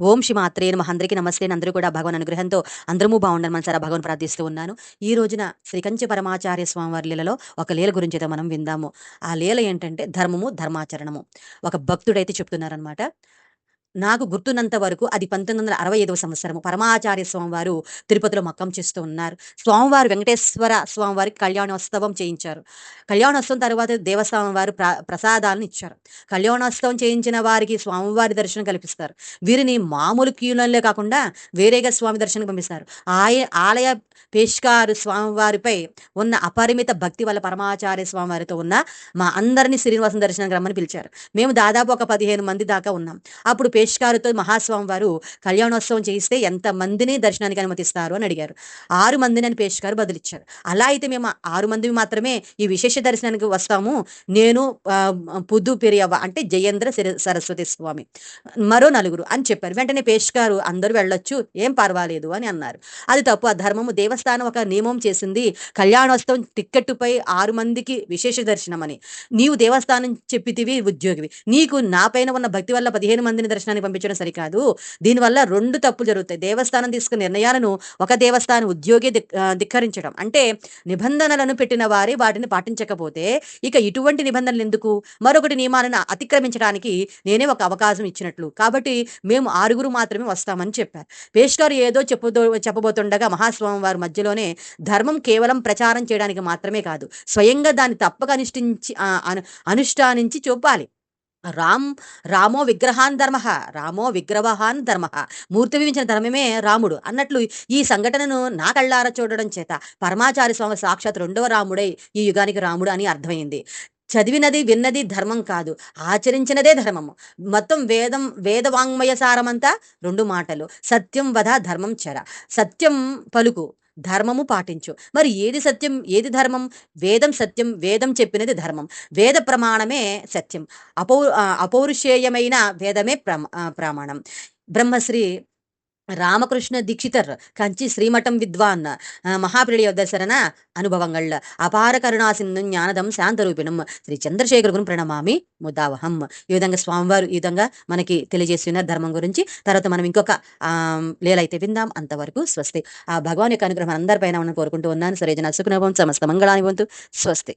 ఓం శ్రీ మాత్రే నమః. అందరికీ నమస్తే. అందరూ కూడా భగవాన్ అనుగ్రహంతో అందరము బాగుండాలని మనసారా భగవాన్ ప్రార్థిస్తూ ఉన్నాను. ఈ రోజున శ్రీ కంచి పరమాచార్య స్వామివారి లీలలో ఒక లీల గురించి అయితే మనం విందాము. ఆ లీల ఏంటంటే ధర్మము, ధర్మాచరణము. ఒక భక్తుడైతే చెప్తున్నారనమాట. నాకు గుర్తున్నంత వరకు అది 1965వ సంవత్సరము. పరమాచార్య స్వామివారు తిరుపతిలో మక్కం చేస్తూ ఉన్నారు. స్వామివారు వెంకటేశ్వర స్వామివారికి కళ్యాణోత్సవం చేయించారు. కళ్యాణోత్సవం తర్వాత దేవస్థానం వారు ప్రసాదాలను ఇచ్చారు. కళ్యాణోత్సవం చేయించిన వారికి స్వామివారి దర్శనం కల్పిస్తారు. వీరిని మామూలు క్యూలన్లే కాకుండా వేరేగా స్వామి దర్శనం పంపిస్తారు. ఆలయ పేష్కారు స్వామివారిపై ఉన్న అపరిమిత భక్తి వల్ల పరమాచార్య స్వామివారితో ఉన్న మా అందరినీ శ్రీనివాసం దర్శనానికి రమ్మని పిలిచారు. మేము దాదాపు ఒక 15 మంది దాకా ఉన్నాం. అప్పుడు పేష్కారుతో మహాస్వామి వారు కళ్యాణోత్సవం చేయిస్తే ఎంత మందిని దర్శనానికి అనుమతిస్తారు అని అడిగారు. 6 మందిని అని పేష్కారు బదులిచ్చారు. అలా అయితే మేము 6 మంది మాత్రమే ఈ విశేష దర్శనానికి వస్తాము. నేను పుదు పెరియవ్వ అంటే జయేంద్ర సరస్వతి స్వామి, మరో నలుగురు అని చెప్పారు. వెంటనే పేష్కారు అందరూ వెళ్ళొచ్చు, ఏం పర్వాలేదు అని అన్నారు. అది తప్పు. ఆ ధర్మము దేవస్థానం ఒక నియమం చేసింది. కళ్యాణోత్సవం టిక్కెట్టుపై 6 మందికి విశేష దర్శనం అని. నీవు దేవస్థానం చెప్పితివి, ఉద్యోగివి. నీకు నా పైన ఉన్న భక్తి వల్ల 15 మందిని దర్శనానికి పంపించడం సరికాదు. దీనివల్ల 2 తప్పులు జరుగుతాయి. దేవస్థానం తీసుకున్న నిర్ణయాలను ఒక దేవస్థానం ఉద్యోగి ధిక్కరించడం. అంటే నిబంధనలను పెట్టిన వారే వాటిని పాటించకపోతే ఇక ఇటువంటి నిబంధనలు ఎందుకు? మరొకటి నియమాలను అతిక్రమించడానికి నేనే ఒక అవకాశం ఇచ్చినట్లు. కాబట్టి మేము 6 మాత్రమే వస్తామని చెప్పారు. పేష్కారు ఏదో చెప్పబోతుండగా మహాస్వామి వారి మధ్యలోనే ధర్మం కేవలం ప్రచారం చేయడానికి మాత్రమే కాదు, స్వయంగా దాన్ని తప్పక అనుష్ఠానించి చూపాలి. రామ్ రామో విగ్రహాన్ ధర్మ, రామో విగ్రహాన్ ధర్మ, మూర్తి వించిన ధర్మమే రాముడు అన్నట్లు ఈ సంఘటనను నా కళ్ళారా చూడడం చేత పరమాచార్య స్వామి సాక్షాత్ 2వ రాముడై ఈ యుగానికి రాముడు అని అర్థమైంది. చదివినది విన్నది ధర్మం కాదు, ఆచరించినదే ధర్మము. మొత్తం వేదవాంగ్మయ సారమంతా 2 మాటలు. సత్యం వద ధర్మం చెర. సత్యం పలుకు, ధర్మము పాటించు. మరి ఏది సత్యం, ఏది ధర్మం? వేదం సత్యం, వేదం చెప్పినది ధర్మం. వేద ప్రమాణమే సత్యం. అపౌరుషేయమైన వేదమే ప్రమాణం. బ్రహ్మశ్రీ ರಾಮಕೃಷ್ಣ ದೀಕ್ಷಿತರ್ ಕಂಚಿ ಶ್ರೀಮಠಂ ವಿದ್ವಾನ್ ಮಹಾಪ್ರಿಯ ದರ್ಶನ అనుభవంగళ్ళ అపార కరుణాసింధు జ్ఞానదం శాంతరూపిణం శ్రీ చంద్రశేఖర్ ప్రణమామి ముదావహం. ఈ విధంగా స్వామివారు ఈ విధంగా మనకి తెలియజేస్తున్న ధర్మం గురించి. తర్వాత మనం ఇంకొక లీలైతే విందాం. అంతవరకు స్వస్తి. ఆ భగవాన్ యొక్క అనుగ్రహం అందరిపైన మనం కోరుకుంటూ ఉన్నాను. సరేజన సుఖనవం సమస్త మంగళాని వంతు. స్వస్తి.